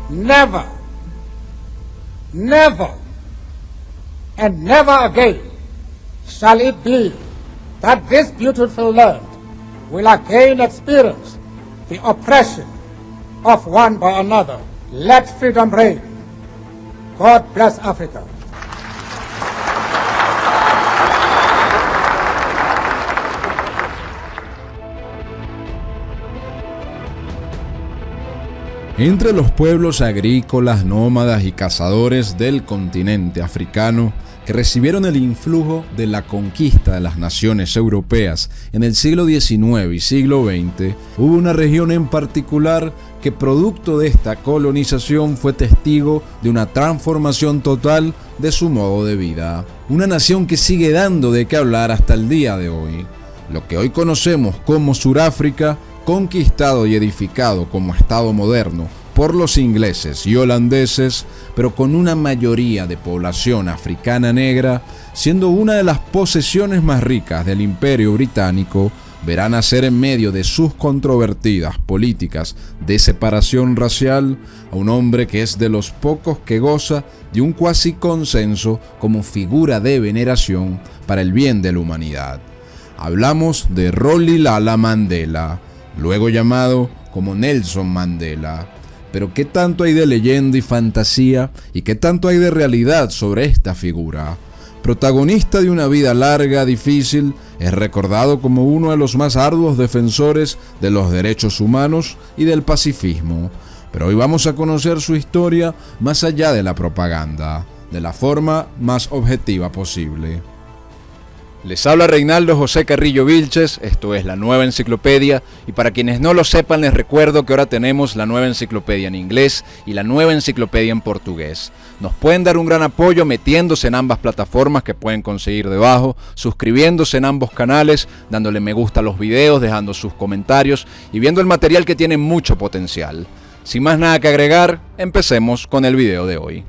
never, never, and never again shall it be that this beautiful land will again experience the oppression of one by another. Let freedom reign. God bless Africa. Entre los pueblos agrícolas, nómadas y cazadores del continente africano que recibieron el influjo de la conquista de las naciones europeas en el siglo XIX y siglo XX, hubo una región en particular que producto de esta colonización fue testigo de una transformación total de su modo de vida. Una nación que sigue dando de qué hablar hasta el día de hoy. Lo que hoy conocemos como Suráfrica, conquistado y edificado como Estado moderno por los ingleses y holandeses, pero con una mayoría de población africana negra, siendo una de las posesiones más ricas del Imperio Británico, verá nacer en medio de sus controvertidas políticas de separación racial a un hombre que es de los pocos que goza de un cuasi consenso como figura de veneración para el bien de la humanidad. Hablamos de Rolihlahla Mandela, luego llamado como Nelson Mandela. Pero ¿qué tanto hay de leyenda y fantasía y qué tanto hay de realidad sobre esta figura? Protagonista de una vida larga, difícil, es recordado como uno de los más arduos defensores de los derechos humanos y del pacifismo. Pero hoy vamos a conocer su historia más allá de la propaganda, de la forma más objetiva posible. Les habla Reinaldo José Carrillo Vilches, esto es La Nueva Enciclopedia, y para quienes no lo sepan les recuerdo que ahora tenemos La Nueva Enciclopedia en inglés y La Nueva Enciclopedia en portugués. Nos pueden dar un gran apoyo metiéndose en ambas plataformas que pueden conseguir debajo, suscribiéndose en ambos canales, dándole me gusta a los videos, dejando sus comentarios y viendo el material que tiene mucho potencial. Sin más nada que agregar, empecemos con el video de hoy.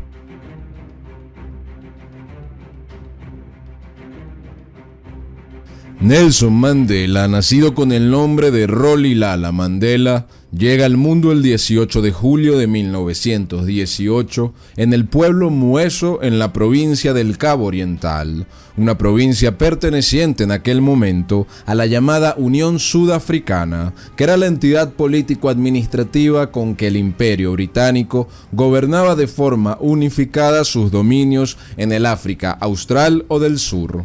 Nelson Mandela, nacido con el nombre de Rolihlahla Mandela, llega al mundo el 18 de julio de 1918 en el pueblo Mweso en la provincia del Cabo Oriental, una provincia perteneciente en aquel momento a la llamada Unión Sudafricana, que era la entidad político-administrativa con que el Imperio Británico gobernaba de forma unificada sus dominios en el África Austral o del Sur.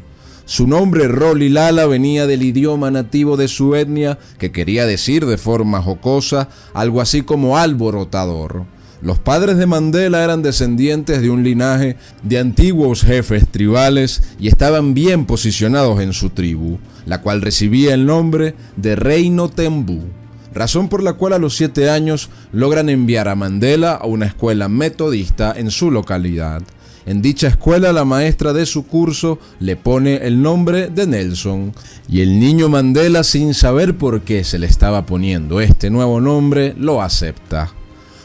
Su nombre Rolihlahla venía del idioma nativo de su etnia, que quería decir de forma jocosa algo así como alborotador. Los padres de Mandela eran descendientes de un linaje de antiguos jefes tribales y estaban bien posicionados en su tribu, la cual recibía el nombre de Reino Tembú, razón por la cual a los 7 años logran enviar a Mandela a una escuela metodista en su localidad. En dicha escuela la maestra de su curso le pone el nombre de Nelson y el niño Mandela, sin saber por qué se le estaba poniendo este nuevo nombre, lo acepta.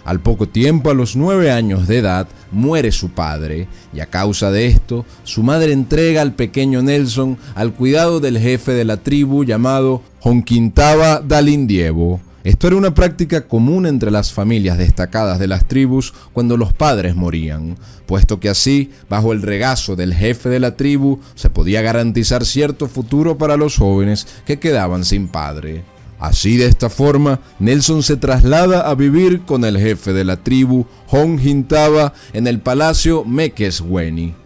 Al poco tiempo, a los 9 años de edad, muere su padre y a causa de esto, su madre entrega al pequeño Nelson al cuidado del jefe de la tribu llamado Honkintaba Dalindyebo. Esto era una práctica común entre las familias destacadas de las tribus cuando los padres morían, puesto que así, bajo el regazo del jefe de la tribu, se podía garantizar cierto futuro para los jóvenes que quedaban sin padre. Así, de esta forma, Nelson se traslada a vivir con el jefe de la tribu, Honkintaba, en el palacio Mqhekezweni.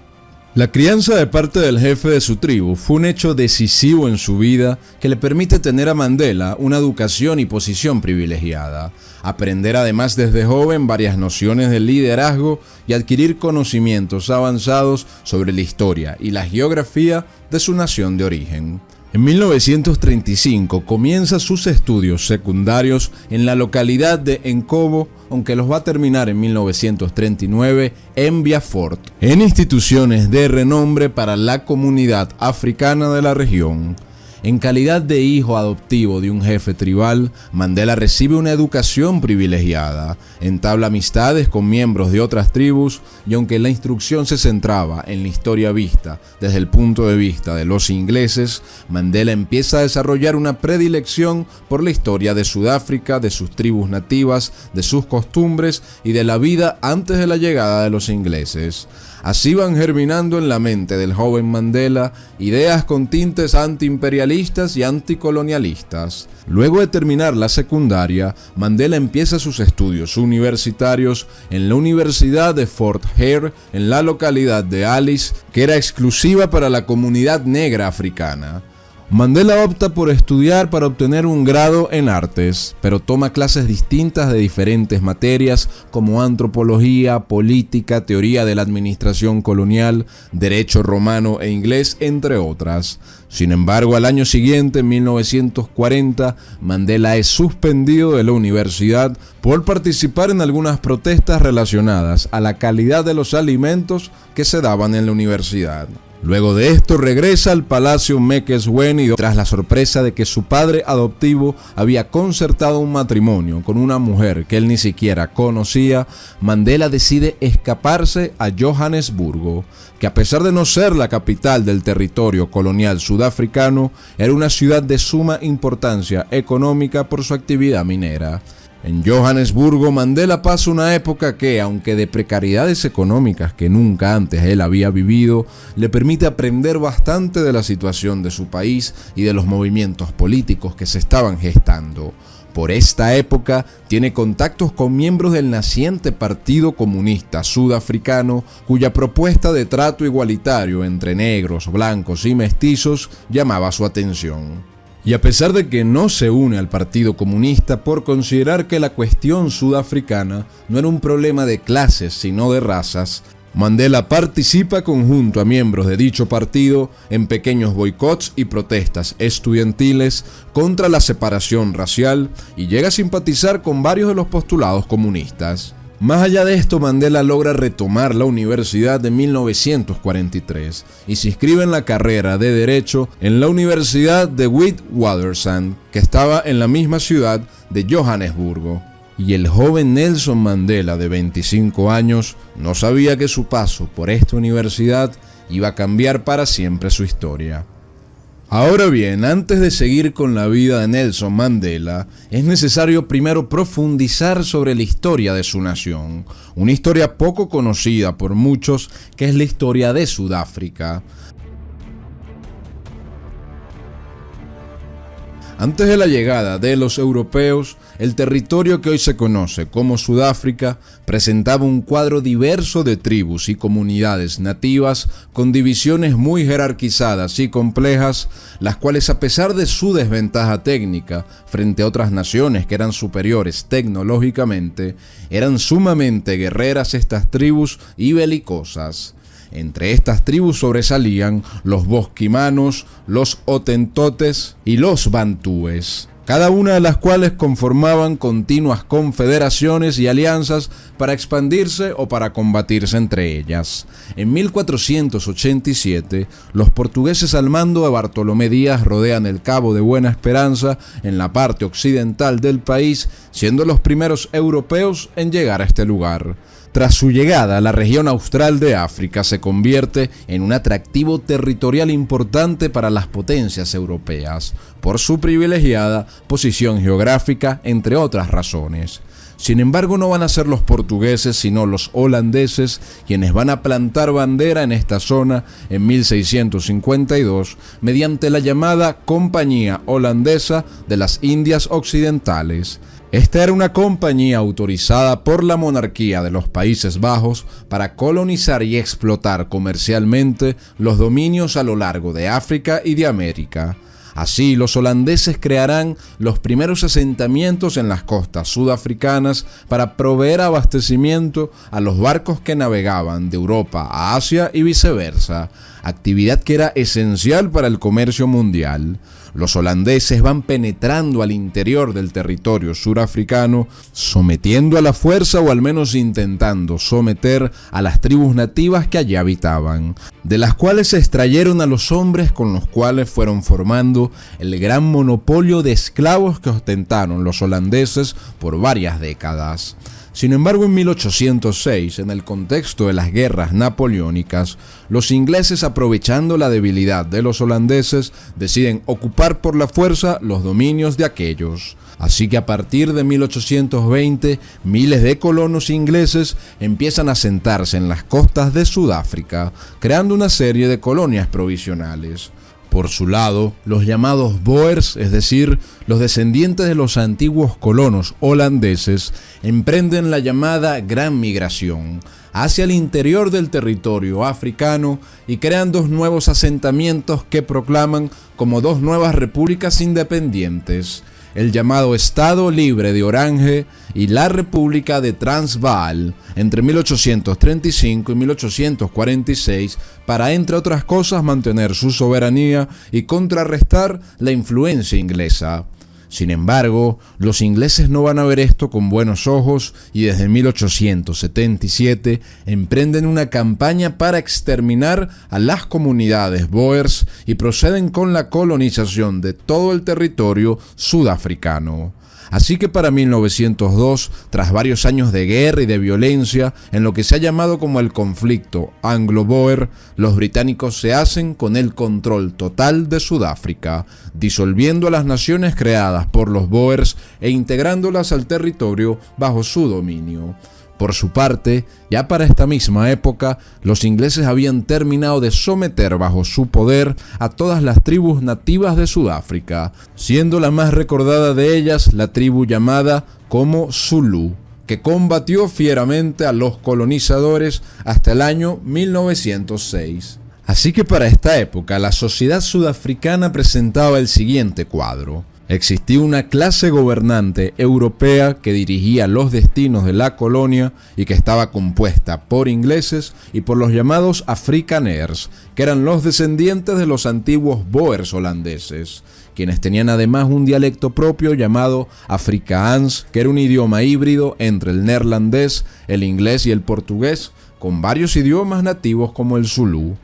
La crianza de parte del jefe de su tribu fue un hecho decisivo en su vida que le permite tener a Mandela una educación y posición privilegiada, aprender además desde joven varias nociones de liderazgo y adquirir conocimientos avanzados sobre la historia y la geografía de su nación de origen. En 1935 comienza sus estudios secundarios en la localidad de Nkobo, aunque los va a terminar en 1939 en Beaufort, en instituciones de renombre para la comunidad africana de la región. En calidad de hijo adoptivo de un jefe tribal, Mandela recibe una educación privilegiada, entabla amistades con miembros de otras tribus y aunque la instrucción se centraba en la historia vista desde el punto de vista de los ingleses, Mandela empieza a desarrollar una predilección por la historia de Sudáfrica, de sus tribus nativas, de sus costumbres y de la vida antes de la llegada de los ingleses. Así van germinando en la mente del joven Mandela ideas con tintes antiimperialistas y anticolonialistas. Luego de terminar la secundaria, Mandela empieza sus estudios universitarios en la Universidad de Fort Hare, en la localidad de Alice, que era exclusiva para la comunidad negra africana. Mandela opta por estudiar para obtener un grado en artes, pero toma clases distintas de diferentes materias como antropología, política, teoría de la administración colonial, derecho romano e inglés, entre otras. Sin embargo, al año siguiente, en 1940, Mandela es suspendido de la universidad por participar en algunas protestas relacionadas a la calidad de los alimentos que se daban en la universidad. Luego de esto regresa al Palacio Mcezweni tras la sorpresa de que su padre adoptivo había concertado un matrimonio con una mujer que él ni siquiera conocía. Mandela decide escaparse a Johannesburgo, que a pesar de no ser la capital del territorio colonial sudafricano, era una ciudad de suma importancia económica por su actividad minera. En Johannesburgo, Mandela pasa una época que, aunque de precariedades económicas que nunca antes él había vivido, le permite aprender bastante de la situación de su país y de los movimientos políticos que se estaban gestando. Por esta época, tiene contactos con miembros del naciente Partido Comunista Sudafricano, cuya propuesta de trato igualitario entre negros, blancos y mestizos llamaba su atención. Y a pesar de que no se une al Partido Comunista por considerar que la cuestión sudafricana no era un problema de clases sino de razas, Mandela participa junto a miembros de dicho partido en pequeños boicots y protestas estudiantiles contra la separación racial y llega a simpatizar con varios de los postulados comunistas. Más allá de esto, Mandela logra retomar la universidad de 1943 y se inscribe en la carrera de Derecho en la Universidad de Witwatersrand, que estaba en la misma ciudad de Johannesburgo. Y el joven Nelson Mandela, de 25 años, no sabía que su paso por esta universidad iba a cambiar para siempre su historia. Ahora bien, antes de seguir con la vida de Nelson Mandela, es necesario primero profundizar sobre la historia de su nación, una historia poco conocida por muchos, que es la historia de Sudáfrica. Antes de la llegada de los europeos, el territorio que hoy se conoce como Sudáfrica presentaba un cuadro diverso de tribus y comunidades nativas con divisiones muy jerarquizadas y complejas, las cuales, a pesar de su desventaja técnica frente a otras naciones que eran superiores tecnológicamente, eran sumamente guerreras estas tribus y belicosas. Entre estas tribus sobresalían los bosquimanos, los hotentotes y los bantúes, cada una de las cuales conformaban continuas confederaciones y alianzas para expandirse o para combatirse entre ellas. En 1487, los portugueses al mando de Bartolomé Díaz rodean el Cabo de Buena Esperanza en la parte occidental del país, siendo los primeros europeos en llegar a este lugar. Tras su llegada, la región austral de África se convierte en un atractivo territorial importante para las potencias europeas, por su privilegiada posición geográfica, entre otras razones. Sin embargo, no van a ser los portugueses, sino los holandeses quienes van a plantar bandera en esta zona en 1652 mediante la llamada Compañía Holandesa de las Indias Occidentales. Esta era una compañía autorizada por la monarquía de los Países Bajos para colonizar y explotar comercialmente los dominios a lo largo de África y de América. Así, los holandeses crearán los primeros asentamientos en las costas sudafricanas para proveer abastecimiento a los barcos que navegaban de Europa a Asia y viceversa. actividad que era esencial para el comercio mundial. Los holandeses van penetrando al interior del territorio surafricano, sometiendo a la fuerza o al menos intentando someter a las tribus nativas que allí habitaban, de las cuales se extrayeron a los hombres con los cuales fueron formando el gran monopolio de esclavos que ostentaron los holandeses por varias décadas. Sin embargo, en 1806, en el contexto de las guerras napoleónicas, los ingleses, aprovechando la debilidad de los holandeses, deciden ocupar por la fuerza los dominios de aquellos. Así que a partir de 1820, miles de colonos ingleses empiezan a asentarse en las costas de Sudáfrica, creando una serie de colonias provisionales. Por su lado, los llamados Boers, es decir, los descendientes de los antiguos colonos holandeses, emprenden la llamada Gran Migración hacia el interior del territorio africano y crean dos nuevos asentamientos que proclaman como dos nuevas repúblicas independientes: el llamado Estado Libre de Orange y la República de Transvaal, entre 1835 y 1846, para, entre otras cosas, mantener su soberanía y contrarrestar la influencia inglesa. Sin embargo, los ingleses no van a ver esto con buenos ojos y desde 1877 emprenden una campaña para exterminar a las comunidades Boers y proceden con la colonización de todo el territorio sudafricano. Así que para 1902, tras varios años de guerra y de violencia, en lo que se ha llamado como el conflicto anglo-boer, los británicos se hacen con el control total de Sudáfrica, disolviendo a las naciones creadas por los Boers e integrándolas al territorio bajo su dominio. Por su parte, ya para esta misma época, los ingleses habían terminado de someter bajo su poder a todas las tribus nativas de Sudáfrica, siendo la más recordada de ellas la tribu llamada como Zulu, que combatió fieramente a los colonizadores hasta el año 1906. Así que para esta época, la sociedad sudafricana presentaba el siguiente cuadro. Existía una clase gobernante europea que dirigía los destinos de la colonia y que estaba compuesta por ingleses y por los llamados Afrikaners, que eran los descendientes de los antiguos Boers holandeses, quienes tenían además un dialecto propio llamado Afrikaans, que era un idioma híbrido entre el neerlandés, el inglés y el portugués, con varios idiomas nativos como el zulú.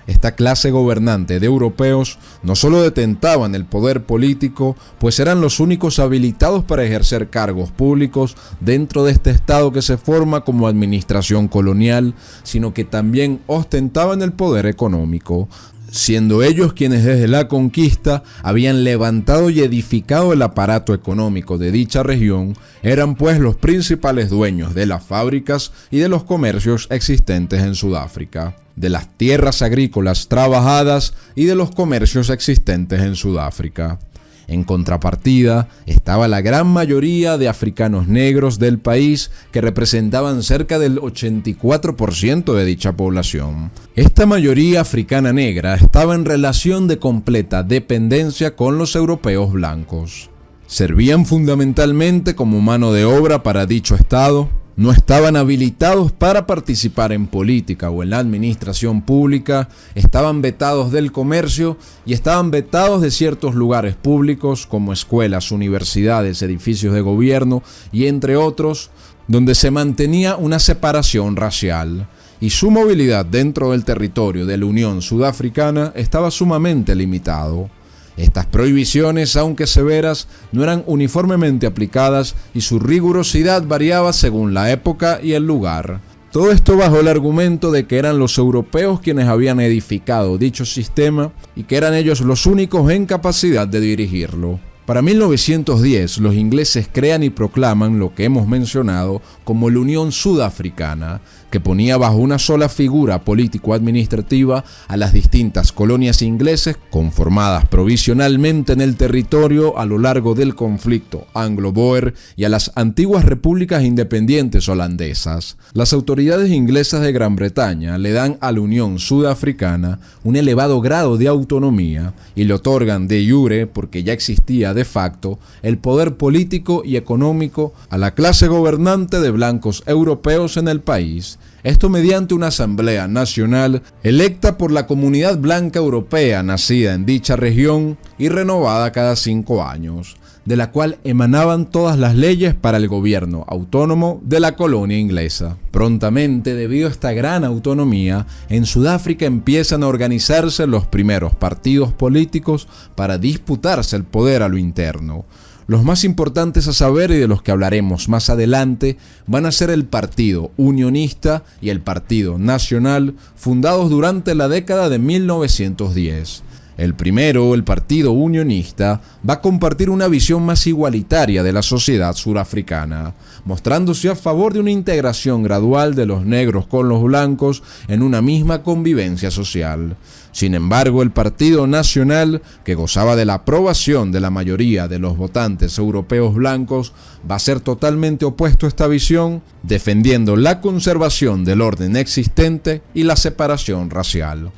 Esta clase gobernante de europeos no solo detentaban el poder político, pues eran los únicos habilitados para ejercer cargos públicos dentro de este estado que se forma como administración colonial, sino que también ostentaban el poder económico, siendo ellos quienes desde la conquista habían levantado y edificado el aparato económico de dicha región, eran pues los principales dueños de las fábricas y de los comercios existentes en Sudáfrica, de las tierras agrícolas trabajadas y de los comercios existentes en Sudáfrica. En contrapartida, estaba la gran mayoría de africanos negros del país, que representaban cerca del 84% de dicha población. Esta mayoría africana negra estaba en relación de completa dependencia con los europeos blancos. Servían fundamentalmente como mano de obra para dicho estado. No estaban habilitados para participar en política o en la administración pública, estaban vetados del comercio y estaban vetados de ciertos lugares públicos como escuelas, universidades, edificios de gobierno y entre otros, donde se mantenía una separación racial. Y su movilidad dentro del territorio de la Unión Sudafricana estaba sumamente limitado. Estas prohibiciones, aunque severas, no eran uniformemente aplicadas y su rigurosidad variaba según la época y el lugar. Todo esto bajo el argumento de que eran los europeos quienes habían edificado dicho sistema y que eran ellos los únicos en capacidad de dirigirlo. Para 1910, los ingleses crean y proclaman lo que hemos mencionado como la Unión Sudafricana, que ponía bajo una sola figura político-administrativa a las distintas colonias ingleses conformadas provisionalmente en el territorio a lo largo del conflicto anglo-boer y a las antiguas repúblicas independientes holandesas. Las autoridades inglesas de Gran Bretaña le dan a la Unión Sudafricana un elevado grado de autonomía y le otorgan de jure, porque ya existía de facto, el poder político y económico a la clase gobernante de blancos europeos en el país, Esto mediante una asamblea nacional electa por la comunidad blanca europea nacida en dicha región y renovada cada 5 años, de la cual emanaban todas las leyes para el gobierno autónomo de la colonia inglesa. Prontamente, debido a esta gran autonomía, en Sudáfrica empiezan a organizarse los primeros partidos políticos para disputarse el poder a lo interno. Los más importantes a saber y de los que hablaremos más adelante van a ser el Partido Unionista y el Partido Nacional, fundados durante la década de 1910. El primero, el Partido Unionista, va a compartir una visión más igualitaria de la sociedad surafricana, mostrándose a favor de una integración gradual de los negros con los blancos en una misma convivencia social. Sin embargo, el Partido Nacional, que gozaba de la aprobación de la mayoría de los votantes europeos blancos, va a ser totalmente opuesto a esta visión, defendiendo la conservación del orden existente y la separación racial.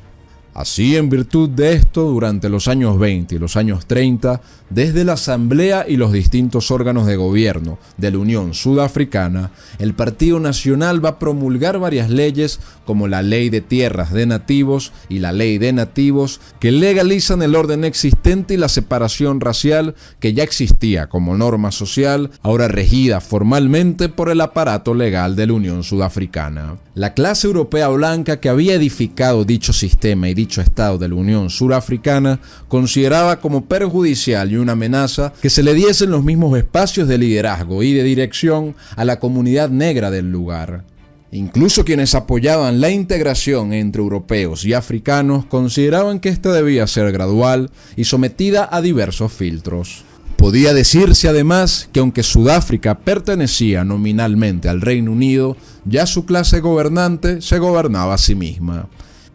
Así, en virtud de esto, durante los años 20 y los años 30, desde la Asamblea y los distintos órganos de gobierno de la Unión Sudafricana, el Partido Nacional va a promulgar varias leyes como la Ley de Tierras de Nativos y la Ley de Nativos, que legalizan el orden existente y la separación racial que ya existía como norma social, ahora regida formalmente por el aparato legal de la Unión Sudafricana. La clase europea blanca que había edificado dicho sistema y dicho Estado de la Unión Surafricana consideraba como perjudicial y una amenaza que se le diesen los mismos espacios de liderazgo y de dirección a la comunidad negra del lugar. Incluso quienes apoyaban la integración entre europeos y africanos consideraban que esta debía ser gradual y sometida a diversos filtros. Podía decirse además que aunque Sudáfrica pertenecía nominalmente al Reino Unido, ya su clase gobernante se gobernaba a sí misma.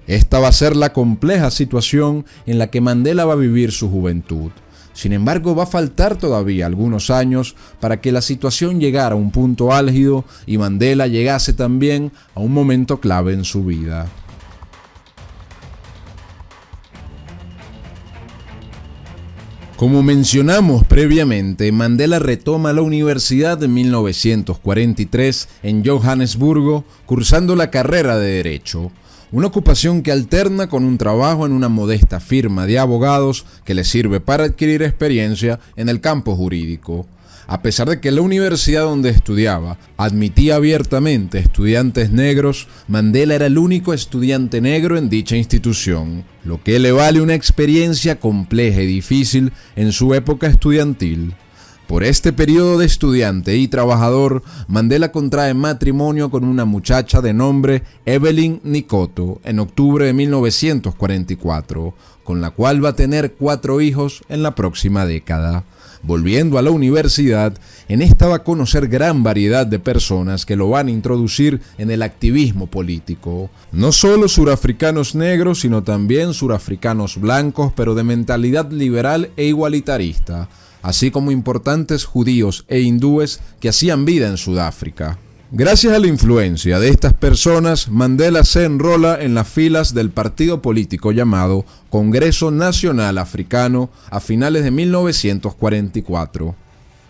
Esta va a ser la compleja situación en la que Mandela va a vivir su juventud. Sin embargo, va a faltar todavía algunos años para que la situación llegara a un punto álgido y Mandela llegase también a un momento clave en su vida. Como mencionamos previamente, Mandela retoma la universidad en 1943 en Johannesburgo, cursando la carrera de Derecho. Una ocupación que alterna con un trabajo en una modesta firma de abogados que le sirve para adquirir experiencia en el campo jurídico. A pesar de que la universidad donde estudiaba admitía abiertamente estudiantes negros, Mandela era el único estudiante negro en dicha institución, lo que le vale una experiencia compleja y difícil en su época estudiantil. Por este periodo de estudiante y trabajador, Mandela contrae matrimonio con una muchacha de nombre Evelyn Nikoto en octubre de 1944, con la cual va a tener 4 hijos en la próxima década. Volviendo a la universidad, en esta va a conocer gran variedad de personas que lo van a introducir en el activismo político. No solo surafricanos negros, sino también surafricanos blancos, pero de mentalidad liberal e igualitarista, así como importantes judíos e hindúes que hacían vida en Sudáfrica. Gracias a la influencia de estas personas, Mandela se enrola en las filas del partido político llamado Congreso Nacional Africano a finales de 1944.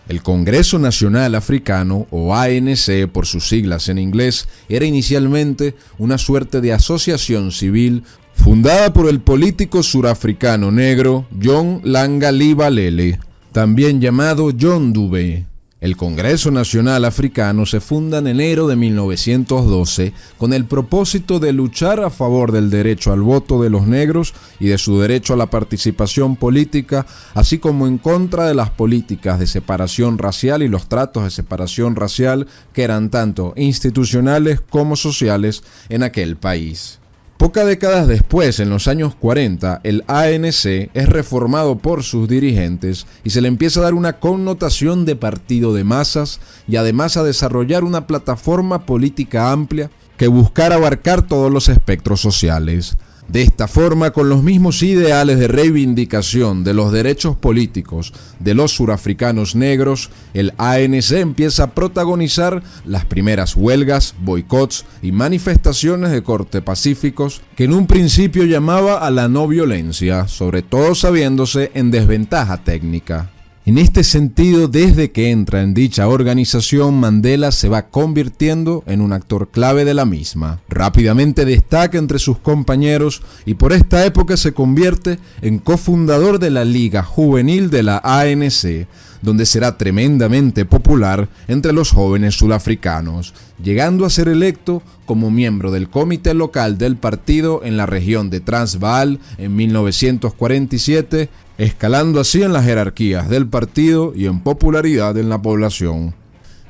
El Congreso Nacional Africano, o ANC por sus siglas en inglés, era inicialmente una suerte de asociación civil fundada por el político surafricano negro John Langalibalele, también llamado John Dube. El Congreso Nacional Africano se funda en enero de 1912 con el propósito de luchar a favor del derecho al voto de los negros y de su derecho a la participación política, así como en contra de las políticas de separación racial y los tratos de separación racial que eran tanto institucionales como sociales en aquel país. Pocas décadas después, en los años 40, el ANC es reformado por sus dirigentes y se le empieza a dar una connotación de partido de masas y además a desarrollar una plataforma política amplia que buscara abarcar todos los espectros sociales. De esta forma, con los mismos ideales de reivindicación de los derechos políticos de los surafricanos negros, el ANC empieza a protagonizar las primeras huelgas, boicots y manifestaciones de corte pacíficos que en un principio llamaba a la no violencia, sobre todo sabiéndose en desventaja técnica. En este sentido, desde que entra en dicha organización, Mandela se va convirtiendo en un actor clave de la misma. Rápidamente destaca entre sus compañeros y por esta época se convierte en cofundador de la Liga Juvenil de la ANC, donde será tremendamente popular entre los jóvenes sudafricanos, llegando a ser electo como miembro del comité local del partido en la región de Transvaal en 1947, escalando así en las jerarquías del partido y en popularidad en la población.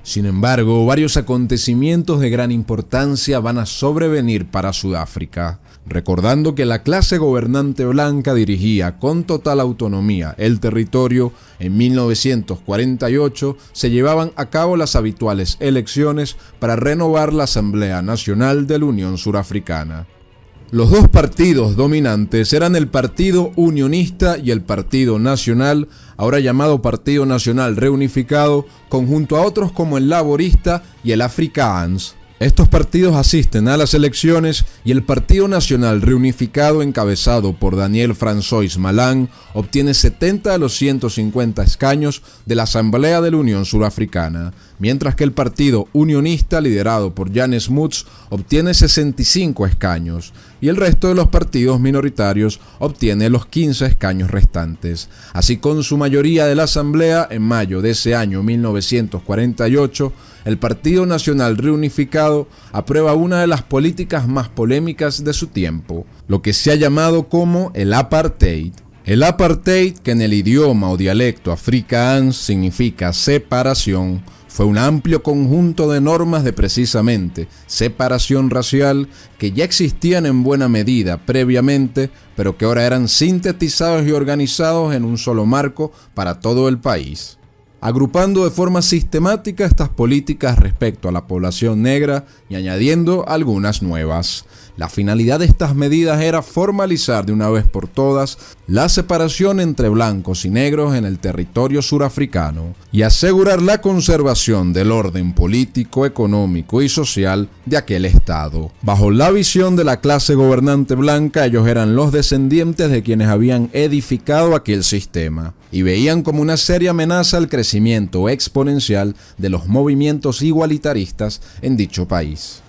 Sin embargo, varios acontecimientos de gran importancia van a sobrevenir para Sudáfrica, recordando que la clase gobernante blanca dirigía con total autonomía el territorio. En 1948 se llevaban a cabo las habituales elecciones para renovar la Asamblea Nacional de la Unión Surafricana. Los dos partidos dominantes eran el Partido Unionista y el Partido Nacional, ahora llamado Partido Nacional Reunificado, conjunto a otros como el Laborista y el Afrikaans. Estos partidos asisten a las elecciones y el Partido Nacional Reunificado, encabezado por Daniel Francois Malan, obtiene 70 de los 150 escaños de la Asamblea de la Unión Surafricana, mientras que el Partido Unionista, liderado por Jan Smuts, obtiene 65 escaños, y el resto de los partidos minoritarios obtiene los 15 escaños restantes. Así, con su mayoría de la Asamblea, en mayo de ese año 1948, el Partido Nacional Reunificado aprueba una de las políticas más polémicas de su tiempo, lo que se ha llamado como el apartheid. El apartheid, que en el idioma o dialecto afrikaans significa separación, fue un amplio conjunto de normas de precisamente separación racial que ya existían en buena medida previamente, pero que ahora eran sintetizados y organizados en un solo marco para todo el país, agrupando de forma sistemática estas políticas respecto a la población negra y añadiendo algunas nuevas. La finalidad de estas medidas era formalizar de una vez por todas la separación entre blancos y negros en el territorio surafricano y asegurar la conservación del orden político, económico y social de aquel estado. Bajo la visión de la clase gobernante blanca, ellos eran los descendientes de quienes habían edificado aquel sistema y veían como una seria amenaza el crecimiento exponencial de los movimientos igualitaristas en dicho país.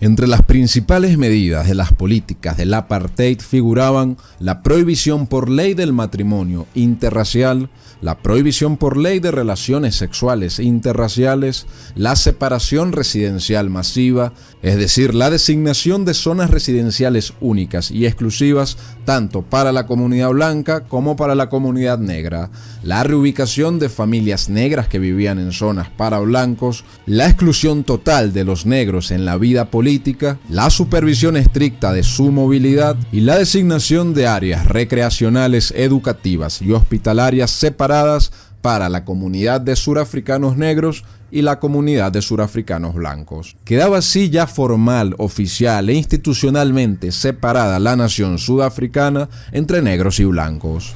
Entre las principales medidas de las políticas del apartheid figuraban la prohibición por ley del matrimonio interracial, la prohibición por ley de relaciones sexuales interraciales, la separación residencial masiva, es decir, la designación de zonas residenciales únicas y exclusivas tanto para la comunidad blanca como para la comunidad negra, la reubicación de familias negras que vivían en zonas para blancos, la exclusión total de los negros en la vida política, la supervisión estricta de su movilidad y la designación de áreas recreacionales, educativas y hospitalarias separadas para la comunidad de surafricanos negros y la comunidad de surafricanos blancos. Quedaba así ya formal, oficial e institucionalmente separada la nación sudafricana entre negros y blancos.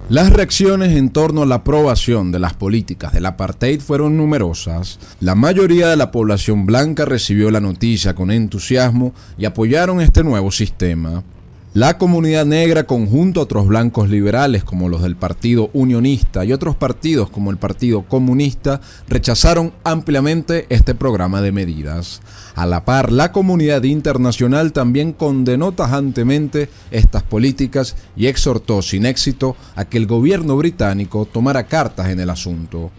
Las reacciones en torno a la aprobación de las políticas del apartheid fueron numerosas. La mayoría de la población blanca recibió la noticia con entusiasmo y apoyaron este nuevo sistema. La comunidad negra, conjunto a otros blancos liberales como los del Partido Unionista y otros partidos como el Partido Comunista, rechazaron ampliamente este programa de medidas. A la par, la comunidad internacional también condenó tajantemente estas políticas y exhortó sin éxito a que el gobierno británico tomara cartas en el asunto.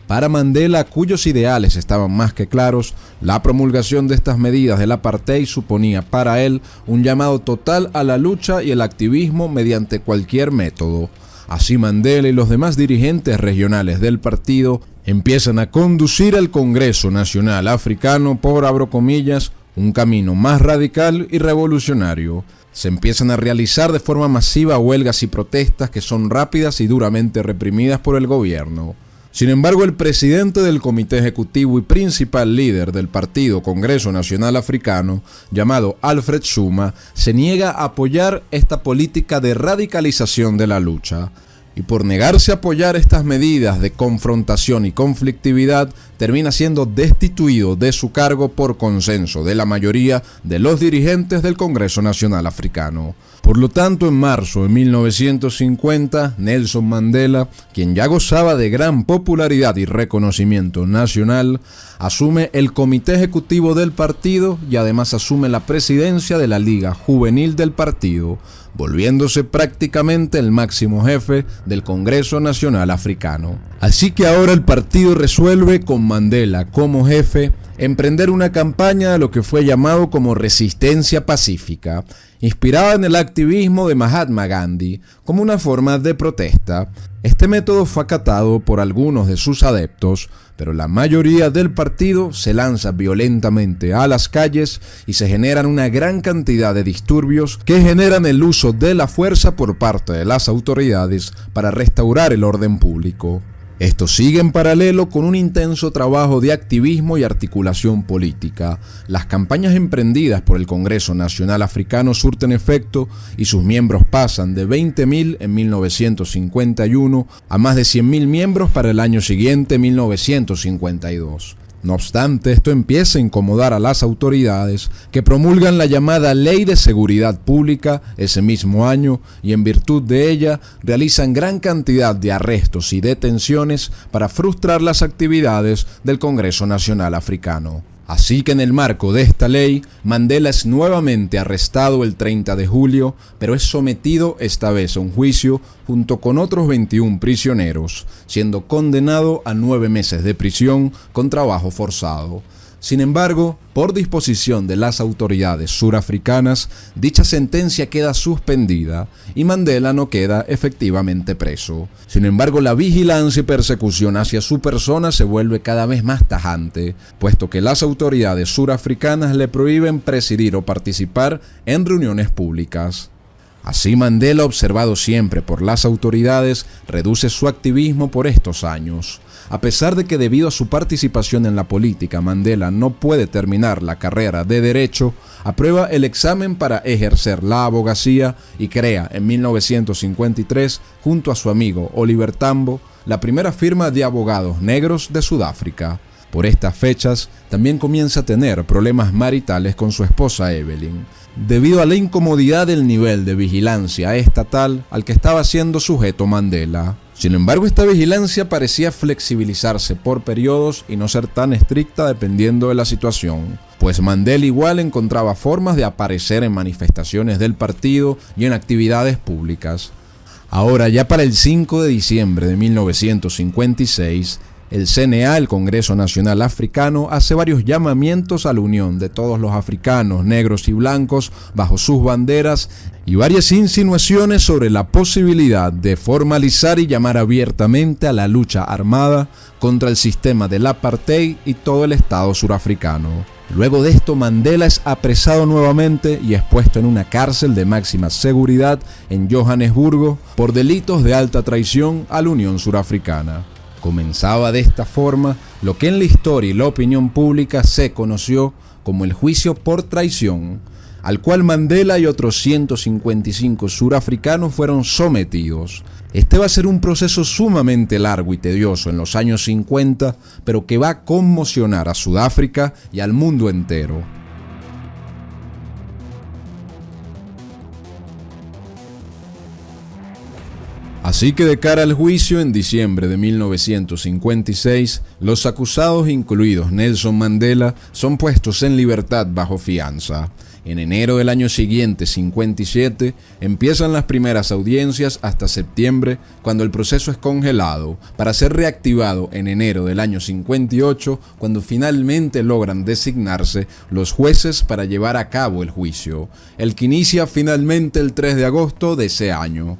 Para Mandela, cuyos ideales estaban más que claros, la promulgación de estas medidas del apartheid suponía para él un llamado total a la lucha y el activismo mediante cualquier método. Así, Mandela y los demás dirigentes regionales del partido empiezan a conducir al Congreso Nacional Africano por, abro comillas, un camino más radical y revolucionario. Se empiezan a realizar de forma masiva huelgas y protestas que son rápidas y duramente reprimidas por el gobierno. Sin embargo, el presidente del comité ejecutivo y principal líder del partido Congreso Nacional Africano, llamado Alfred Zuma, se niega a apoyar esta política de radicalización de la lucha. y por negarse a apoyar estas medidas de confrontación y conflictividad, termina siendo destituido de su cargo por consenso de la mayoría de los dirigentes del Congreso Nacional Africano. Por lo tanto, en marzo de 1950, Nelson Mandela, quien ya gozaba de gran popularidad y reconocimiento nacional, asume el comité ejecutivo del partido y además asume la presidencia de la Liga Juvenil del partido, volviéndose prácticamente el máximo jefe del Congreso Nacional Africano. Así que ahora el partido resuelve, con Mandela como jefe, emprender una campaña de lo que fue llamado como resistencia pacífica, inspirada en el activismo de Mahatma Gandhi como una forma de protesta. Este método fue acatado por algunos de sus adeptos, pero la mayoría del partido se lanza violentamente a las calles y se generan una gran cantidad de disturbios que generan el uso de la fuerza por parte de las autoridades para restaurar el orden público. Esto sigue en paralelo con un intenso trabajo de activismo y articulación política. Las campañas emprendidas por el Congreso Nacional Africano surten efecto y sus miembros pasan de 20.000 en 1951 a más de 100.000 miembros para el año siguiente, 1952. No obstante, esto empieza a incomodar a las autoridades, que promulgan la llamada Ley de Seguridad Pública ese mismo año y en virtud de ella realizan gran cantidad de arrestos y detenciones para frustrar las actividades del Congreso Nacional Africano. Así que en el marco de esta ley, Mandela es nuevamente arrestado el 30 de julio, pero es sometido esta vez a un juicio junto con otros 21 prisioneros, siendo condenado a 9 meses de prisión con trabajo forzado. Sin embargo, por disposición de las autoridades surafricanas, dicha sentencia queda suspendida y Mandela no queda efectivamente preso. Sin embargo, la vigilancia y persecución hacia su persona se vuelve cada vez más tajante, puesto que las autoridades surafricanas le prohíben presidir o participar en reuniones públicas. Así, Mandela, observado siempre por las autoridades, reduce su activismo por estos años. A pesar de que debido a su participación en la política, Mandela no puede terminar la carrera de Derecho, aprueba el examen para ejercer la abogacía y crea en 1953, junto a su amigo Oliver Tambo, la primera firma de abogados negros de Sudáfrica. Por estas fechas, también comienza a tener problemas maritales con su esposa Evelyn, debido a la incomodidad del nivel de vigilancia estatal al que estaba siendo sujeto Mandela. Sin embargo, esta vigilancia parecía flexibilizarse por periodos y no ser tan estricta dependiendo de la situación, pues Mandela igual encontraba formas de aparecer en manifestaciones del partido y en actividades públicas. Ahora, ya para el 5 de diciembre de 1956, el CNA, el Congreso Nacional Africano, hace varios llamamientos a la unión de todos los africanos, negros y blancos, bajo sus banderas, y varias insinuaciones sobre la posibilidad de formalizar y llamar abiertamente a la lucha armada contra el sistema del apartheid y todo el Estado surafricano. Luego de esto, Mandela es apresado nuevamente y es puesto en una cárcel de máxima seguridad en Johannesburgo por delitos de alta traición a la Unión Surafricana. Comenzaba de esta forma lo que en la historia y la opinión pública se conoció como el juicio por traición, al cual Mandela y otros 155 surafricanos fueron sometidos. Este va a ser un proceso sumamente largo y tedioso en los años 50, pero que va a conmocionar a Sudáfrica y al mundo entero. Así que de cara al juicio en diciembre de 1956, los acusados, incluidos Nelson Mandela, son puestos en libertad bajo fianza. En enero del año siguiente, 57, empiezan las primeras audiencias hasta septiembre, cuando el proceso es congelado, para ser reactivado en enero del año 58, cuando finalmente logran designarse los jueces para llevar a cabo el juicio, el que inicia finalmente el 3 de agosto de ese año.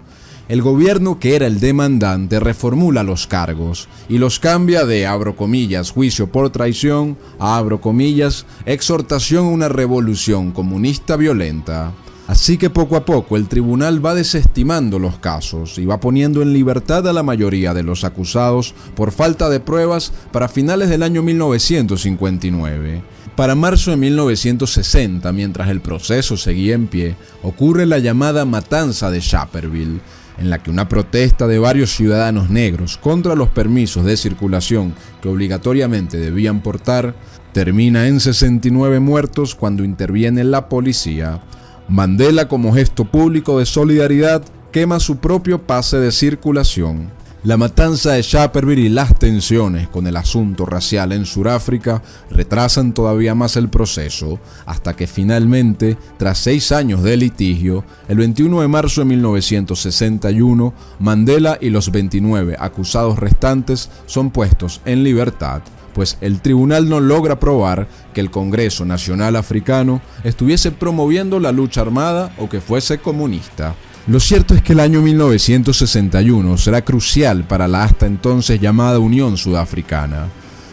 El gobierno, que era el demandante, reformula los cargos y los cambia de, abro comillas, juicio por traición, a, abro comillas, exhortación a una revolución comunista violenta. Así que poco a poco el tribunal va desestimando los casos y va poniendo en libertad a la mayoría de los acusados por falta de pruebas para finales del año 1959. Para marzo de 1960, mientras el proceso seguía en pie, ocurre la llamada matanza de Sharpeville. en la que una protesta de varios ciudadanos negros contra los permisos de circulación que obligatoriamente debían portar termina en 69 muertos cuando interviene la policía. Mandela, como gesto público de solidaridad, quema su propio pase de circulación. La matanza de Sharpeville y las tensiones con el asunto racial en Sudáfrica retrasan todavía más el proceso, hasta que finalmente, tras 6 años de litigio, el 21 de marzo de 1961, Mandela y los 29 acusados restantes son puestos en libertad, pues el tribunal no logra probar que el Congreso Nacional Africano estuviese promoviendo la lucha armada o que fuese comunista. Lo cierto es que el año 1961 será crucial para la hasta entonces llamada Unión Sudafricana.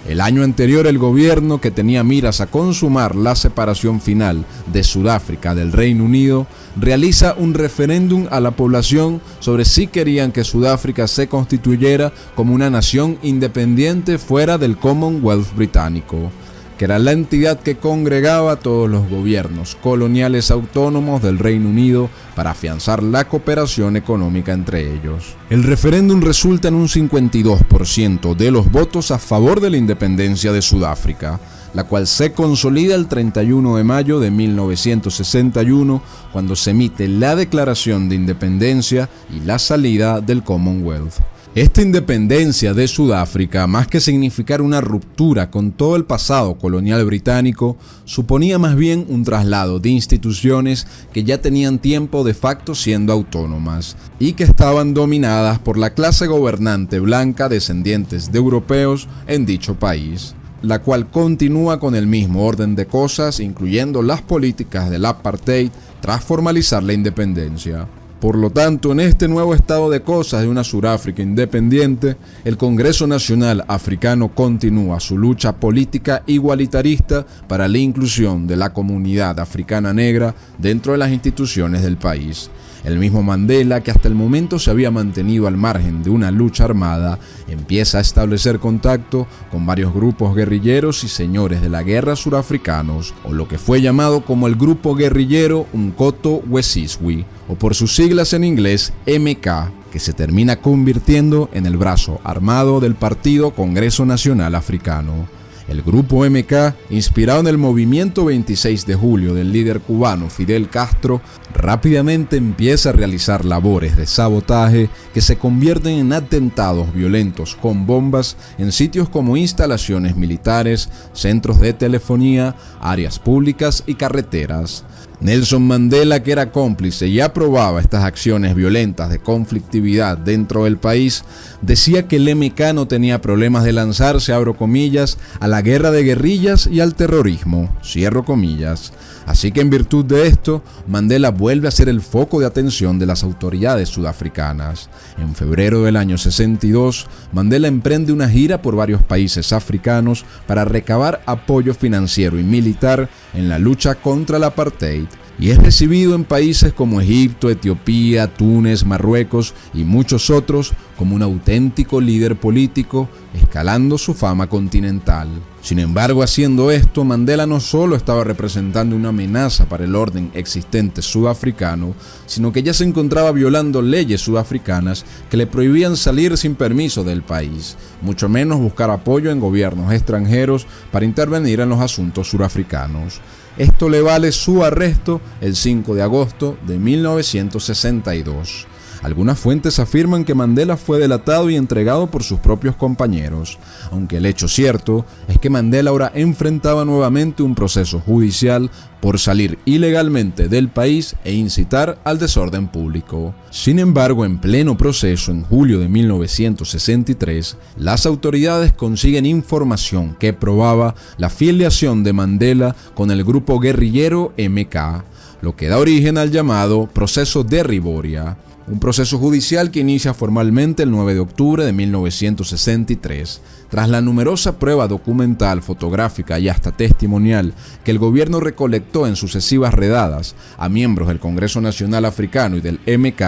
El año anterior, el gobierno, que tenía miras a consumar la separación final de Sudáfrica del Reino Unido, realiza un referéndum a la población sobre si querían que Sudáfrica se constituyera como una nación independiente fuera del Commonwealth británico, que era la entidad que congregaba a todos los gobiernos coloniales autónomos del Reino Unido para afianzar la cooperación económica entre ellos. El referéndum resulta en un 52% de los votos a favor de la independencia de Sudáfrica, la cual se consolida el 31 de mayo de 1961, cuando se emite la Declaración de Independencia y la salida del Commonwealth. Esta independencia de Sudáfrica, más que significar una ruptura con todo el pasado colonial británico, suponía más bien un traslado de instituciones que ya tenían tiempo de facto siendo autónomas y que estaban dominadas por la clase gobernante blanca descendientes de europeos en dicho país, la cual continúa con el mismo orden de cosas, incluyendo las políticas del apartheid tras formalizar la independencia. Por lo tanto, en este nuevo estado de cosas de una Sudáfrica independiente, el Congreso Nacional Africano continúa su lucha política igualitarista para la inclusión de la comunidad africana negra dentro de las instituciones del país. El mismo Mandela, que hasta el momento se había mantenido al margen de una lucha armada, empieza a establecer contacto con varios grupos guerrilleros y señores de la guerra surafricanos, o lo que fue llamado como el grupo guerrillero Umkhonto weSizwe, o por sus siglas en inglés MK, que se termina convirtiendo en el brazo armado del Partido Congreso Nacional Africano. El grupo MK, inspirado en el movimiento 26 de julio del líder cubano Fidel Castro, rápidamente empieza a realizar labores de sabotaje que se convierten en atentados violentos con bombas en sitios como instalaciones militares, centros de telefonía, áreas públicas y carreteras. Nelson Mandela, que era cómplice y aprobaba estas acciones violentas de conflictividad dentro del país, decía que el MK no tenía problemas de lanzarse, abro comillas, a la guerra de guerrillas y al terrorismo, cierro comillas. Así que en virtud de esto, Mandela vuelve a ser el foco de atención de las autoridades sudafricanas. En febrero del año 62, Mandela emprende una gira por varios países africanos para recabar apoyo financiero y militar en la lucha contra el apartheid, y es recibido en países como Egipto, Etiopía, Túnez, Marruecos y muchos otros como un auténtico líder político, escalando su fama continental. Sin embargo, haciendo esto, Mandela no solo estaba representando una amenaza para el orden existente sudafricano, sino que ya se encontraba violando leyes sudafricanas que le prohibían salir sin permiso del país, mucho menos buscar apoyo en gobiernos extranjeros para intervenir en los asuntos surafricanos. Esto le vale su arresto el 5 de agosto de 1962. Algunas fuentes afirman que Mandela fue delatado y entregado por sus propios compañeros, aunque el hecho cierto es que Mandela ahora enfrentaba nuevamente un proceso judicial por salir ilegalmente del país e incitar al desorden público. Sin embargo, en pleno proceso, en julio de 1963, las autoridades consiguen información que probaba la filiación de Mandela con el grupo guerrillero MK, lo que da origen al llamado Proceso de Rivoria, un proceso judicial que inicia formalmente el 9 de octubre de 1963, tras la numerosa prueba documental, fotográfica y hasta testimonial que el gobierno recolectó en sucesivas redadas a miembros del Congreso Nacional Africano y del MK.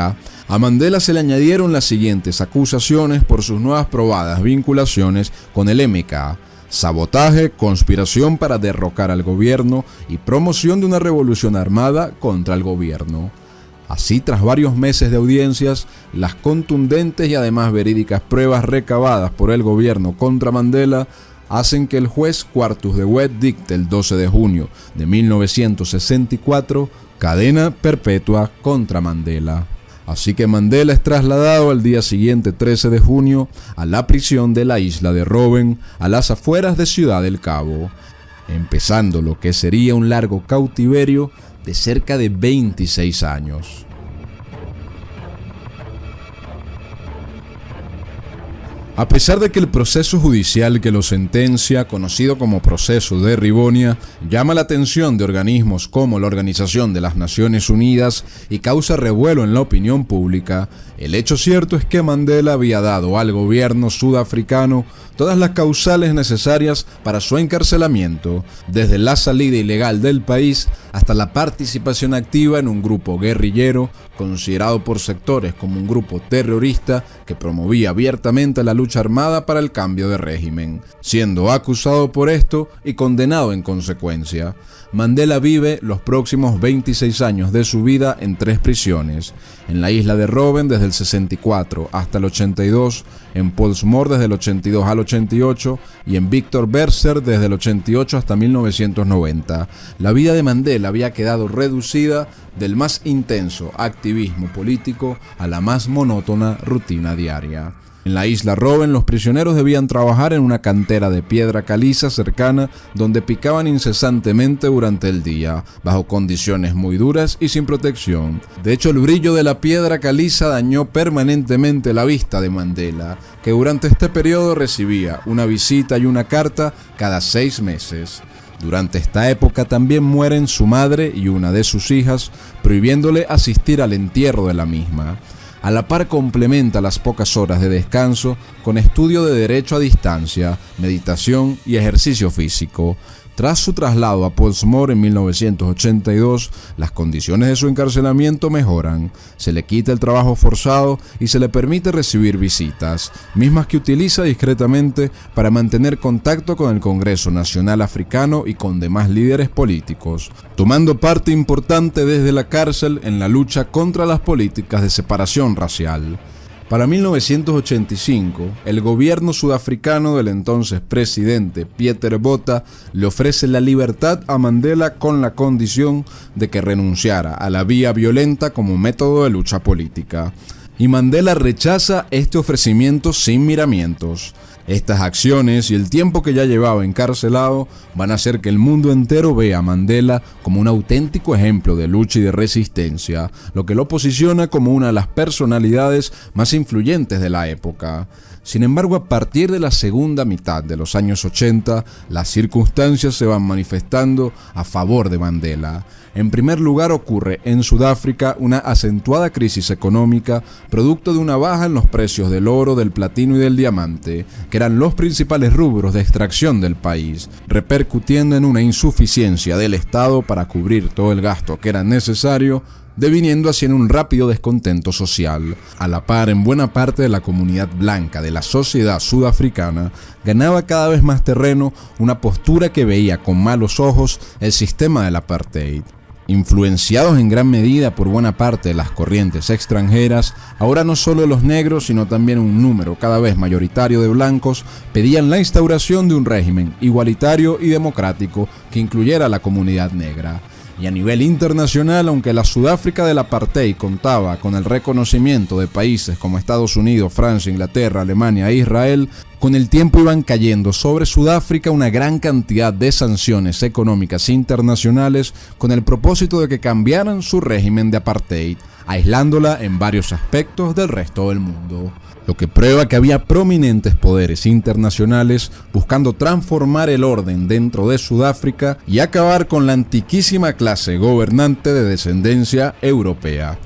A Mandela se le añadieron las siguientes acusaciones por sus nuevas probadas vinculaciones con el MK: sabotaje, conspiración para derrocar al gobierno y promoción de una revolución armada contra el gobierno. Así, tras varios meses de audiencias, las contundentes y además verídicas pruebas recabadas por el gobierno contra Mandela hacen que el juez Quartus de Wet dicte el 12 de junio de 1964 cadena perpetua contra Mandela. Así que Mandela es trasladado al día siguiente, 13 de junio, a la prisión de la isla de Robben, a las afueras de Ciudad del Cabo, empezando lo que sería un largo cautiverio de cerca de 26 años. A pesar de que el proceso judicial que lo sentencia, conocido como proceso de Rivonia, llama la atención de organismos como la Organización de las Naciones Unidas y causa revuelo en la opinión pública, el hecho cierto es que Mandela había dado al gobierno sudafricano todas las causales necesarias para su encarcelamiento, desde la salida ilegal del país hasta la participación activa en un grupo guerrillero considerado por sectores como un grupo terrorista que promovía abiertamente la lucha armada para el cambio de régimen, siendo acusado por esto y condenado en consecuencia. Mandela vive los próximos 26 años de su vida en 3 prisiones: en la isla de Robben desde el 64 hasta el 82, en Pollsmoor desde el 82 al 88 y en Victor Verster desde el 88 hasta 1990. La vida de Mandela había quedado reducida del más intenso activismo político a la más monótona rutina diaria. En la isla Robben, los prisioneros debían trabajar en una cantera de piedra caliza cercana donde picaban incesantemente durante el día, bajo condiciones muy duras y sin protección. De hecho, el brillo de la piedra caliza dañó permanentemente la vista de Mandela, que durante este periodo recibía una visita y una carta cada 6 meses. Durante esta época también mueren su madre y una de sus hijas, prohibiéndole asistir al entierro de la misma. A la par complementa las pocas horas de descanso con estudio de derecho a distancia, meditación y ejercicio físico. Tras su traslado a Pollsmoor en 1982, las condiciones de su encarcelamiento mejoran, se le quita el trabajo forzado y se le permite recibir visitas, mismas que utiliza discretamente para mantener contacto con el Congreso Nacional Africano y con demás líderes políticos, tomando parte importante desde la cárcel en la lucha contra las políticas de separación racial. Para 1985, el gobierno sudafricano del entonces presidente Pieter Botha le ofrece la libertad a Mandela con la condición de que renunciara a la vía violenta como método de lucha política. Y Mandela rechaza este ofrecimiento sin miramientos. Estas acciones y el tiempo que ya llevaba encarcelado van a hacer que el mundo entero vea a Mandela como un auténtico ejemplo de lucha y de resistencia, lo que lo posiciona como una de las personalidades más influyentes de la época. Sin embargo, a partir de la segunda mitad de los años 80, las circunstancias se van manifestando a favor de Mandela. En primer lugar, ocurre en Sudáfrica una acentuada crisis económica, producto de una baja en los precios del oro, del platino y del diamante, que eran los principales rubros de extracción del país, repercutiendo en una insuficiencia del Estado para cubrir todo el gasto que era necesario, deviniendo así en un rápido descontento social. A la par, en buena parte de la comunidad blanca de la sociedad sudafricana, ganaba cada vez más terreno una postura que veía con malos ojos el sistema del apartheid. Influenciados en gran medida por buena parte de las corrientes extranjeras, ahora no solo los negros, sino también un número cada vez mayoritario de blancos pedían la instauración de un régimen igualitario y democrático que incluyera a la comunidad negra. Y a nivel internacional, aunque la Sudáfrica del apartheid contaba con el reconocimiento de países como Estados Unidos, Francia, Inglaterra, Alemania e Israel, con el tiempo iban cayendo sobre Sudáfrica una gran cantidad de sanciones económicas internacionales con el propósito de que cambiaran su régimen de apartheid, aislándola en varios aspectos del resto del mundo. Lo que prueba que había prominentes poderes internacionales buscando transformar el orden dentro de Sudáfrica y acabar con la antiquísima clase gobernante de descendencia europea.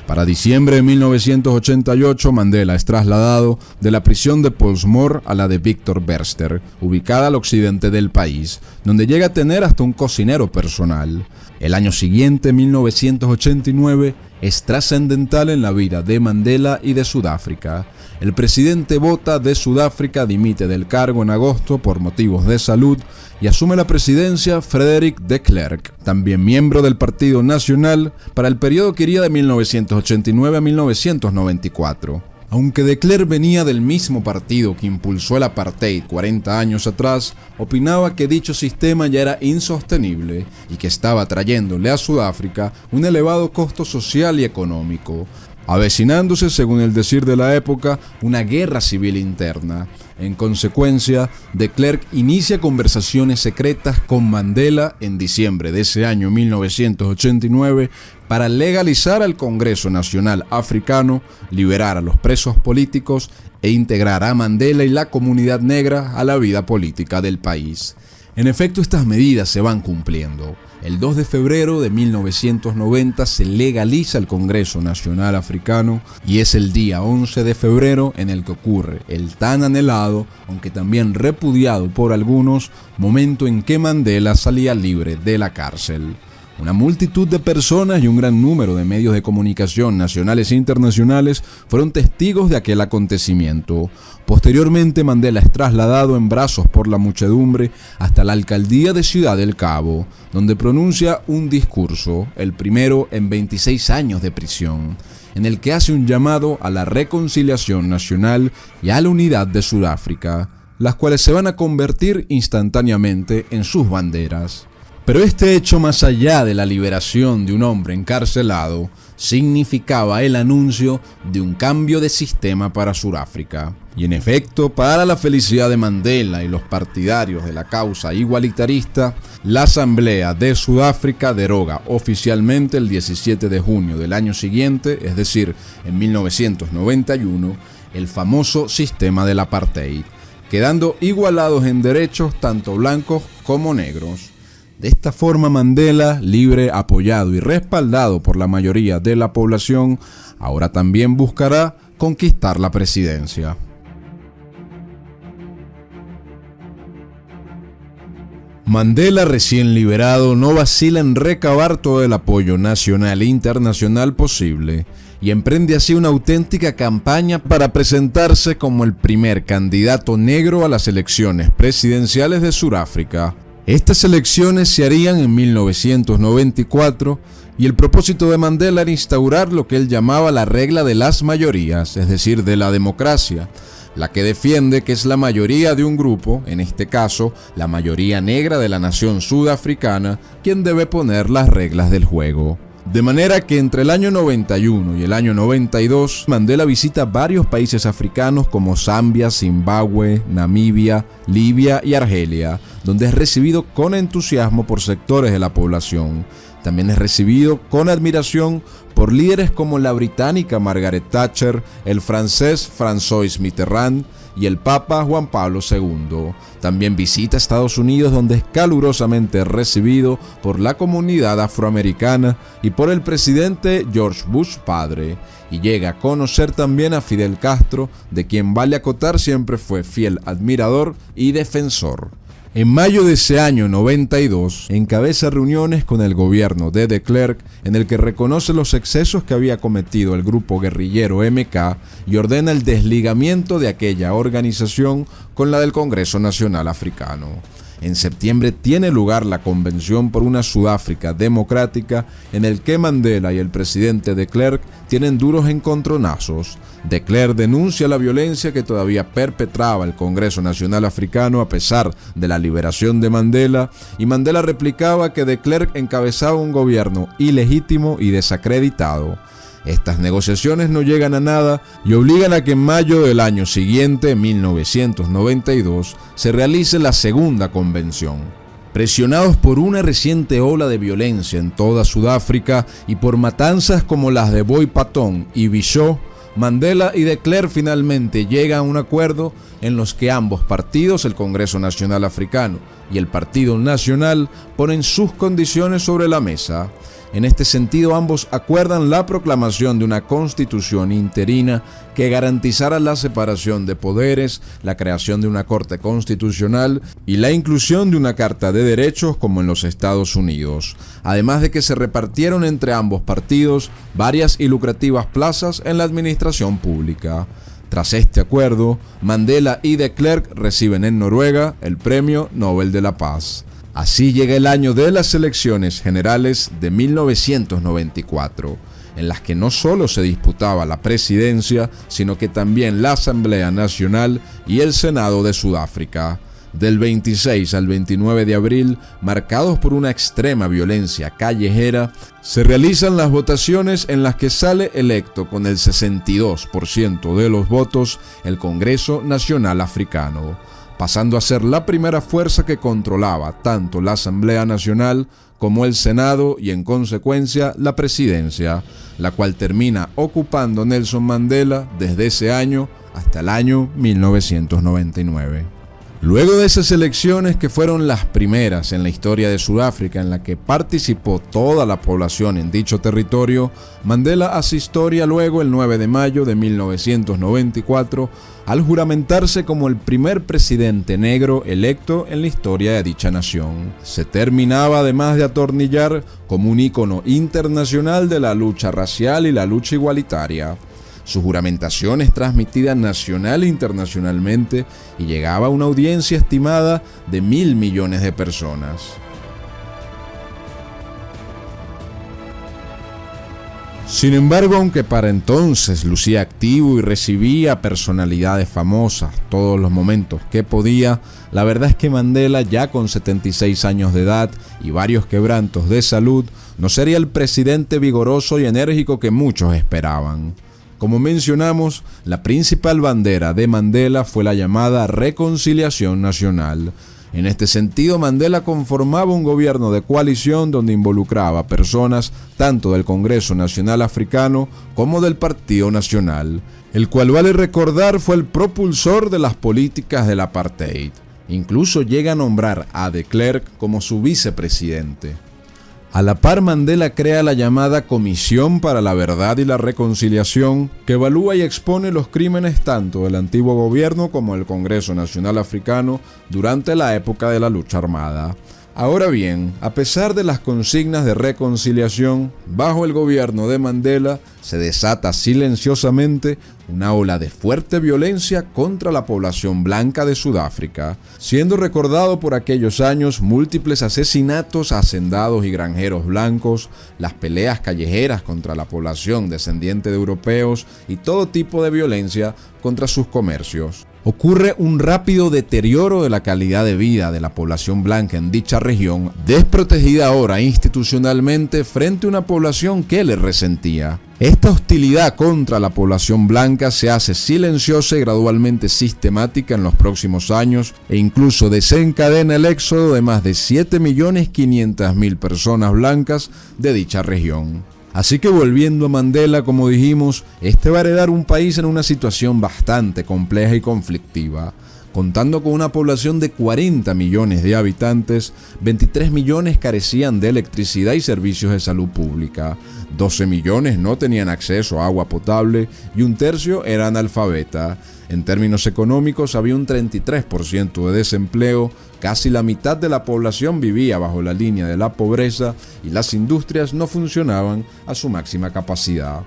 Para diciembre de 1988, Mandela es trasladado de la prisión de Pollsmoor a la de Victor Verster, ubicada al occidente del país, donde llega a tener hasta un cocinero personal. El año siguiente, 1989, es trascendental en la vida de Mandela y de Sudáfrica. el presidente Botha de Sudáfrica dimite del cargo en agosto por motivos de salud y asume la presidencia Frederik de Klerk, también miembro del Partido Nacional, para el periodo que iría de 1989 a 1994. Aunque de Klerk venía del mismo partido que impulsó el apartheid 40 años atrás, opinaba que dicho sistema ya era insostenible y que estaba trayéndole a Sudáfrica un elevado costo social y económico, avecinándose, según el decir de la época, una guerra civil interna. En consecuencia, de Klerk inicia conversaciones secretas con Mandela en diciembre de ese año 1989 para legalizar al Congreso Nacional Africano, liberar a los presos políticos e integrar a Mandela y la comunidad negra a la vida política del país. En efecto, estas medidas se van cumpliendo. El 2 de febrero de 1990 se legaliza el Congreso Nacional Africano y es el día 11 de febrero en el que ocurre el tan anhelado, aunque también repudiado por algunos, momento en que Mandela salía libre de la cárcel. Una multitud de personas y un gran número de medios de comunicación nacionales e internacionales fueron testigos de aquel acontecimiento. Posteriormente, Mandela es trasladado en brazos por la muchedumbre hasta la alcaldía de Ciudad del Cabo, donde pronuncia un discurso, el primero en 26 años de prisión, en el que hace un llamado a la reconciliación nacional y a la unidad de Sudáfrica, las cuales se van a convertir instantáneamente en sus banderas. Pero este hecho, más allá de la liberación de un hombre encarcelado, significaba el anuncio de un cambio de sistema para Sudáfrica. Y en efecto, para la felicidad de Mandela y los partidarios de la causa igualitarista, la Asamblea de Sudáfrica deroga oficialmente el 17 de junio del año siguiente, es decir, en 1991, el famoso sistema del apartheid, quedando igualados en derechos tanto blancos como negros. De esta forma, Mandela, libre, apoyado y respaldado por la mayoría de la población, ahora también buscará conquistar la presidencia. Mandela, recién liberado, no vacila en recabar todo el apoyo nacional e internacional posible y emprende así una auténtica campaña para presentarse como el primer candidato negro a las elecciones presidenciales de Sudáfrica. Estas elecciones se harían en 1994 y el propósito de Mandela era instaurar lo que él llamaba la regla de las mayorías, es decir, de la democracia, la que defiende que es la mayoría de un grupo, en este caso la mayoría negra de la nación sudafricana, quien debe poner las reglas del juego. De manera que entre el año 91 y el año 92, Mandela visita varios países africanos como Zambia, Zimbabue, Namibia, Libia y Argelia, donde es recibido con entusiasmo por sectores de la población. También es recibido con admiración por líderes como la británica Margaret Thatcher, el francés François Mitterrand y el Papa Juan Pablo II. También visita Estados Unidos, donde es calurosamente recibido por la comunidad afroamericana y por el presidente George Bush padre, y llega a conocer también a Fidel Castro, de quien vale acotar siempre fue fiel admirador y defensor. En mayo de ese año 92, encabeza reuniones con el gobierno de de Klerk, en el que reconoce los excesos que había cometido el grupo guerrillero MK y ordena el desligamiento de aquella organización con la del Congreso Nacional Africano. En septiembre tiene lugar la Convención por una Sudáfrica Democrática, en el que Mandela y el presidente de Klerk tienen duros encontronazos. De Klerk denuncia la violencia que todavía perpetraba el Congreso Nacional Africano a pesar de la liberación de Mandela, y Mandela replicaba que de Klerk encabezaba un gobierno ilegítimo y desacreditado. Estas negociaciones no llegan a nada y obligan a que en mayo del año siguiente, 1992, se realice la segunda convención. Presionados por una reciente ola de violencia en toda Sudáfrica y por matanzas como las de Boy Patón y Bichot, Mandela y de Klerk finalmente llegan a un acuerdo en los que ambos partidos, el Congreso Nacional Africano y el Partido Nacional, ponen sus condiciones sobre la mesa. En este sentido, ambos acuerdan la proclamación de una constitución interina que garantizara la separación de poderes, la creación de una corte constitucional y la inclusión de una carta de derechos como en los Estados Unidos, además de que se repartieron entre ambos partidos varias y lucrativas plazas en la administración pública. Tras este acuerdo, Mandela y de Klerk reciben en Noruega el Premio Nobel de la Paz. Así llega el año de las elecciones generales de 1994, en las que no solo se disputaba la presidencia, sino que también la Asamblea Nacional y el Senado de Sudáfrica. Del 26 al 29 de abril, marcados por una extrema violencia callejera, se realizan las votaciones en las que sale electo con el 62% de los votos el Congreso Nacional Africano, pasando a ser la primera fuerza que controlaba tanto la Asamblea Nacional como el Senado y en consecuencia la presidencia, la cual termina ocupando Nelson Mandela desde ese año hasta el año 1999. Luego de esas elecciones, que fueron las primeras en la historia de Sudáfrica en la que participó toda la población en dicho territorio, Mandela hace historia luego el 9 de mayo de 1994 al juramentarse como el primer presidente negro electo en la historia de dicha nación. Se terminaba además de atornillar como un ícono internacional de la lucha racial y la lucha igualitaria. Su juramentación es transmitida nacional e internacionalmente y llegaba a una audiencia estimada de 1.000 millones de personas. Sin embargo, aunque para entonces lucía activo y recibía personalidades famosas todos los momentos que podía, la verdad es que Mandela, ya con 76 años de edad y varios quebrantos de salud, no sería el presidente vigoroso y enérgico que muchos esperaban. Como mencionamos, la principal bandera de Mandela fue la llamada Reconciliación Nacional. En este sentido, Mandela conformaba un gobierno de coalición donde involucraba personas tanto del Congreso Nacional Africano como del Partido Nacional, el cual, vale recordar, fue el propulsor de las políticas del apartheid. Incluso llega a nombrar a de Klerk como su vicepresidente. A la par, Mandela crea la llamada Comisión para la Verdad y la Reconciliación, que evalúa y expone los crímenes tanto del antiguo gobierno como del Congreso Nacional Africano durante la época de la lucha armada. Ahora bien, a pesar de las consignas de reconciliación, bajo el gobierno de Mandela se desata silenciosamente una ola de fuerte violencia contra la población blanca de Sudáfrica, siendo recordado por aquellos años múltiples asesinatos a hacendados y granjeros blancos, las peleas callejeras contra la población descendiente de europeos y todo tipo de violencia contra sus comercios. Ocurre un rápido deterioro de la calidad de vida de la población blanca en dicha región, desprotegida ahora institucionalmente frente a una población que le resentía. Esta hostilidad contra la población blanca se hace silenciosa y gradualmente sistemática en los próximos años e incluso desencadena el éxodo de más de 7.500.000 personas blancas de dicha región. Así que, volviendo a Mandela, como dijimos, este va a heredar un país en una situación bastante compleja y conflictiva. Contando con una población de 40 millones de habitantes, 23 millones carecían de electricidad y servicios de salud pública, 12 millones no tenían acceso a agua potable y un tercio era analfabeta. En términos económicos, había un 33% de desempleo, casi la mitad de la población vivía bajo la línea de la pobreza y las industrias no funcionaban a su máxima capacidad.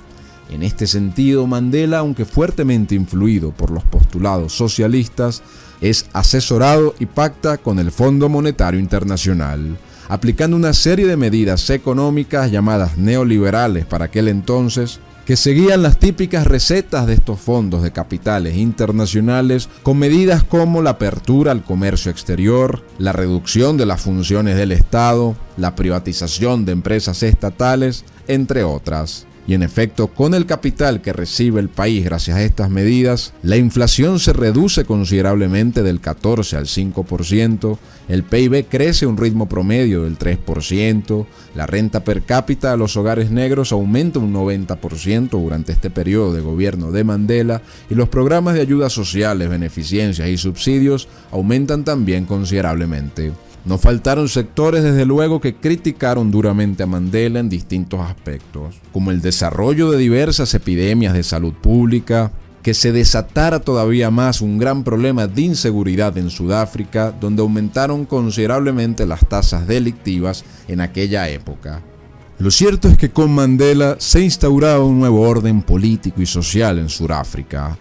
En este sentido, Mandela, aunque fuertemente influido por los postulados socialistas, es asesorado y pacta con el Fondo Monetario Internacional, aplicando una serie de medidas económicas llamadas neoliberales para aquel entonces, que seguían las típicas recetas de estos fondos de capitales internacionales, con medidas como la apertura al comercio exterior, la reducción de las funciones del Estado, la privatización de empresas estatales, entre otras. Y en efecto, con el capital que recibe el país gracias a estas medidas, la inflación se reduce considerablemente del 14 al 5%, el PIB crece a un ritmo promedio del 3%, la renta per cápita a los hogares negros aumenta un 90% durante este periodo de gobierno de Mandela y los programas de ayudas sociales, beneficencias y subsidios aumentan también considerablemente. No faltaron sectores, desde luego, que criticaron duramente a Mandela en distintos aspectos, como el desarrollo de diversas epidemias de salud pública, que se desatara todavía más un gran problema de inseguridad en Sudáfrica, donde aumentaron considerablemente las tasas delictivas en aquella época. Lo cierto es que con Mandela se instauraba un nuevo orden político y social en Sudáfrica.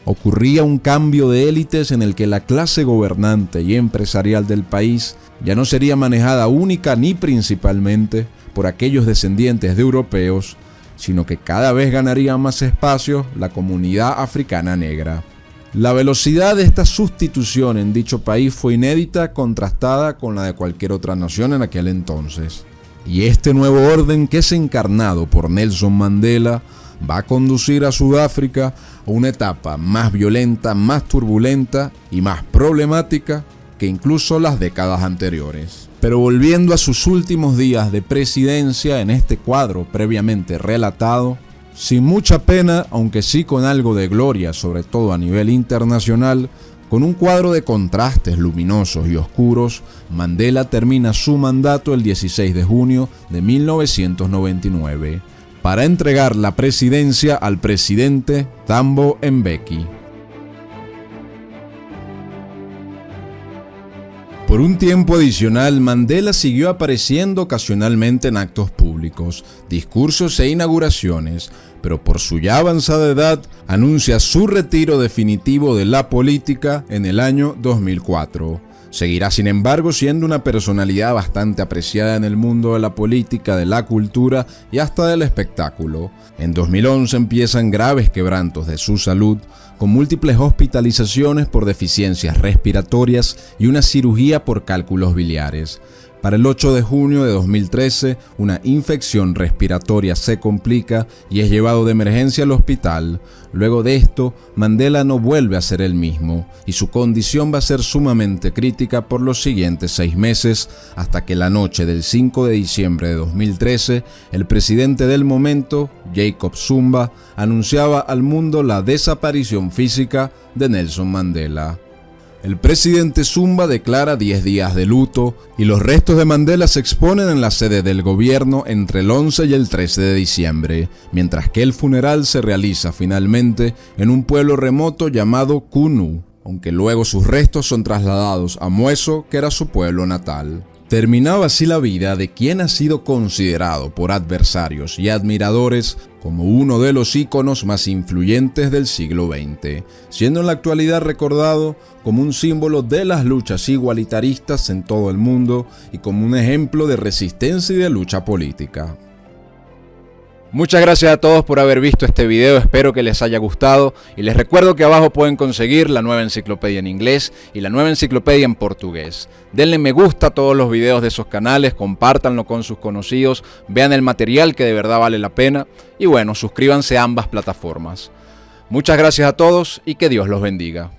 Ocurría un cambio de élites en el que la clase gobernante y empresarial del país ya no sería manejada única ni principalmente por aquellos descendientes de europeos, sino que cada vez ganaría más espacio la comunidad africana negra. La velocidad de esta sustitución en dicho país fue inédita, contrastada con la de cualquier otra nación en aquel entonces. Y este nuevo orden, que es encarnado por Nelson Mandela, va a conducir a Sudáfrica a una etapa más violenta, más turbulenta y más problemática que incluso las décadas anteriores. Pero volviendo a sus últimos días de presidencia en este cuadro previamente relatado, sin mucha pena, aunque sí con algo de gloria, sobre todo a nivel internacional, con un cuadro de contrastes luminosos y oscuros, Mandela termina su mandato el 16 de junio de 1999 para entregar la presidencia al presidente Thabo Mbeki. Por un tiempo adicional, Mandela siguió apareciendo ocasionalmente en actos públicos, discursos e inauguraciones, pero por su ya avanzada edad anuncia su retiro definitivo de la política en el año 2004. Seguirá, sin embargo, siendo una personalidad bastante apreciada en el mundo de la política, de la cultura y hasta del espectáculo. En 2011 empiezan graves quebrantos de su salud, con múltiples hospitalizaciones por deficiencias respiratorias y una cirugía por cálculos biliares. Para el 8 de junio de 2013, una infección respiratoria se complica y es llevado de emergencia al hospital. Luego de esto, Mandela no vuelve a ser el mismo y su condición va a ser sumamente crítica por los siguientes 6 meses, hasta que la noche del 5 de diciembre de 2013, el presidente del momento, Jacob Zuma, anunciaba al mundo la desaparición física de Nelson Mandela. El presidente Zuma declara 10 días de luto y los restos de Mandela se exponen en la sede del gobierno entre el 11 y el 13 de diciembre, mientras que el funeral se realiza finalmente en un pueblo remoto llamado Kunu, aunque luego sus restos son trasladados a Mweso, que era su pueblo natal. Terminaba así la vida de quien ha sido considerado por adversarios y admiradores como uno de los íconos más influyentes del siglo XX, siendo en la actualidad recordado como un símbolo de las luchas igualitaristas en todo el mundo y como un ejemplo de resistencia y de lucha política. Muchas gracias a todos por haber visto este video, espero que les haya gustado y les recuerdo que abajo pueden conseguir la nueva enciclopedia en inglés y la nueva enciclopedia en portugués. Denle me gusta a todos los videos de esos canales, compártanlo con sus conocidos, vean el material que de verdad vale la pena y bueno, suscríbanse a ambas plataformas. Muchas gracias a todos y que Dios los bendiga.